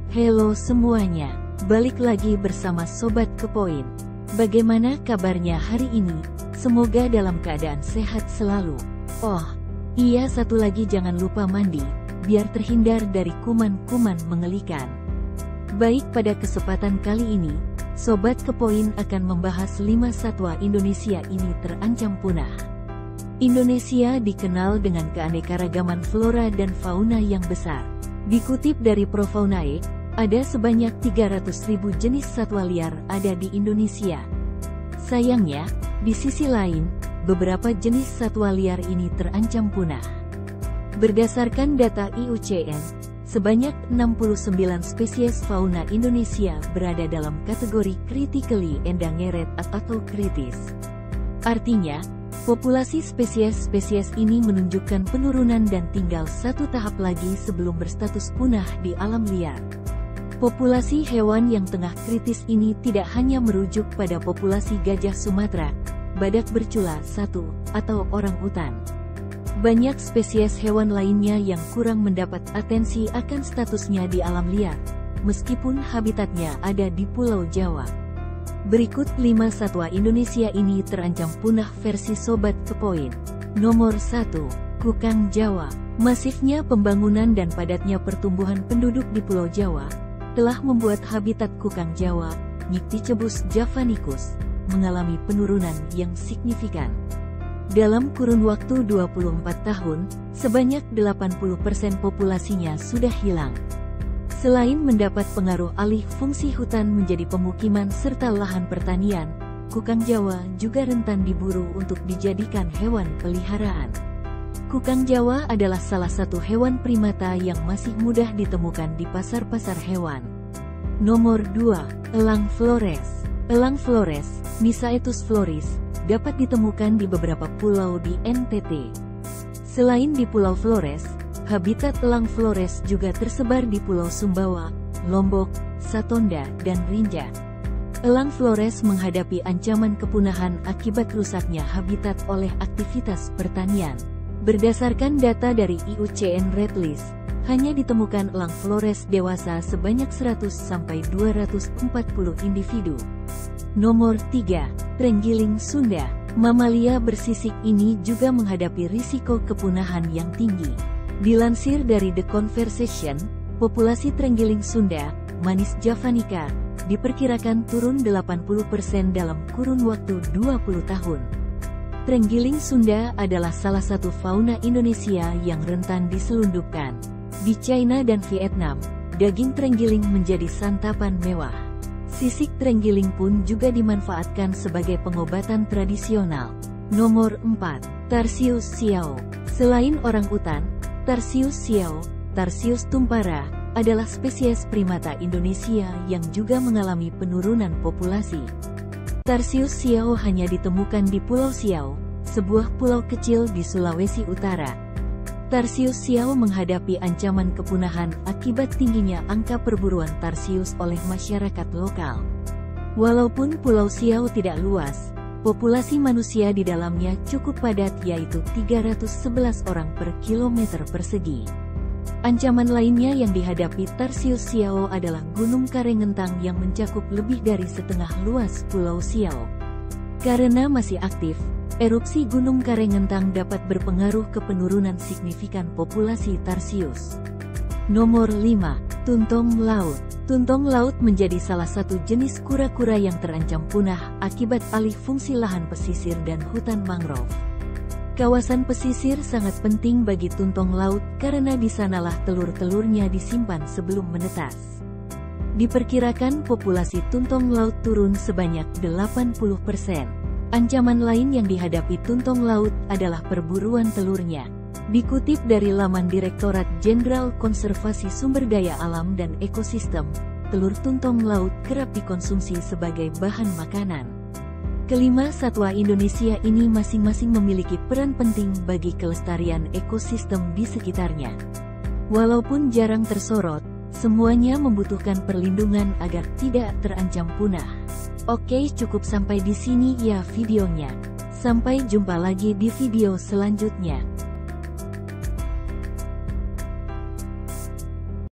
Halo semuanya, balik lagi bersama Sobat Kepoin. Bagaimana kabarnya hari ini? Semoga dalam keadaan sehat selalu. Oh, iya satu lagi jangan lupa mandi, biar terhindar dari kuman-kuman mengelikan. Baik, pada kesempatan kali ini, Sobat Kepoin akan membahas 5 satwa Indonesia ini terancam punah. Indonesia dikenal dengan keanekaragaman flora dan fauna yang besar. Dikutip dari Profaunae, ada sebanyak 300.000 jenis satwa liar ada di Indonesia. Sayangnya, di sisi lain, beberapa jenis satwa liar ini terancam punah. Berdasarkan data IUCN, sebanyak 69 spesies fauna Indonesia berada dalam kategori critically endangered atau kritis. Artinya, populasi spesies-spesies ini menunjukkan penurunan dan tinggal satu tahap lagi sebelum berstatus punah di alam liar. Populasi hewan yang tengah kritis ini tidak hanya merujuk pada populasi gajah Sumatera, badak bercula satu, atau orangutan. Banyak spesies hewan lainnya yang kurang mendapat atensi akan statusnya di alam liar, meskipun habitatnya ada di Pulau Jawa. Berikut 5 satwa Indonesia ini terancam punah versi Sobat Kepoin. Nomor 1. Kukang Jawa. Masifnya pembangunan dan padatnya pertumbuhan penduduk di Pulau Jawa telah membuat habitat kukang Jawa, Nycticebus javanicus, mengalami penurunan yang signifikan. Dalam kurun waktu 24 tahun, sebanyak 80% populasinya sudah hilang. Selain mendapat pengaruh alih fungsi hutan menjadi pemukiman serta lahan pertanian, kukang Jawa juga rentan diburu untuk dijadikan hewan peliharaan. Kukang Jawa adalah salah satu hewan primata yang masih mudah ditemukan di pasar-pasar hewan. Nomor 2. Elang Flores. Elang Flores, Misaetus floris, dapat ditemukan di beberapa pulau di NTT. Selain di Pulau Flores, habitat elang Flores juga tersebar di Pulau Sumbawa, Lombok, Satonda, dan Rinca. Elang Flores menghadapi ancaman kepunahan akibat rusaknya habitat oleh aktivitas pertanian. Berdasarkan data dari IUCN Red List, hanya ditemukan elang Flores dewasa sebanyak 100-240 individu. Nomor 3. Trenggiling Sunda. Mamalia bersisik ini juga menghadapi risiko kepunahan yang tinggi. Dilansir dari The Conversation, populasi trenggiling Sunda, Manis javanica, diperkirakan turun 80% dalam kurun waktu 20 tahun. Trenggiling Sunda adalah salah satu fauna Indonesia yang rentan diselundupkan. Di China dan Vietnam, daging trenggiling menjadi santapan mewah. Sisik trenggiling pun juga dimanfaatkan sebagai pengobatan tradisional. Nomor 4. Tarsius Xiao. Selain orangutan, Tarsius Xiao, Tarsius tumpara, adalah spesies primata Indonesia yang juga mengalami penurunan populasi. Tarsius Xiao hanya ditemukan di Pulau Siau, sebuah pulau kecil di Sulawesi Utara. Tarsius Xiao menghadapi ancaman kepunahan akibat tingginya angka perburuan tarsius oleh masyarakat lokal. Walaupun Pulau Siau tidak luas, populasi manusia di dalamnya cukup padat, yaitu 311 orang per kilometer persegi. Ancaman lainnya yang dihadapi Tarsius Xiao adalah Gunung Karengentang yang mencakup lebih dari setengah luas Pulau Siau. Karena masih aktif, erupsi Gunung Karengentang dapat berpengaruh ke penurunan signifikan populasi tarsius. Nomor 5. Tuntong Laut. Tuntong laut menjadi salah satu jenis kura-kura yang terancam punah akibat alih fungsi lahan pesisir dan hutan mangrove. Kawasan pesisir sangat penting bagi tuntong laut karena di sanalah telur-telurnya disimpan sebelum menetas. Diperkirakan populasi tuntong laut turun sebanyak 80%. Ancaman lain yang dihadapi tuntong laut adalah perburuan telurnya. Dikutip dari laman Direktorat Jenderal Konservasi Sumber Daya Alam dan Ekosistem, telur tuntong laut kerap dikonsumsi sebagai bahan makanan. Kelima satwa Indonesia ini masing-masing memiliki peran penting bagi kelestarian ekosistem di sekitarnya. Walaupun jarang tersorot, semuanya membutuhkan perlindungan agar tidak terancam punah. Oke, cukup sampai di sini ya videonya. Sampai jumpa lagi di video selanjutnya.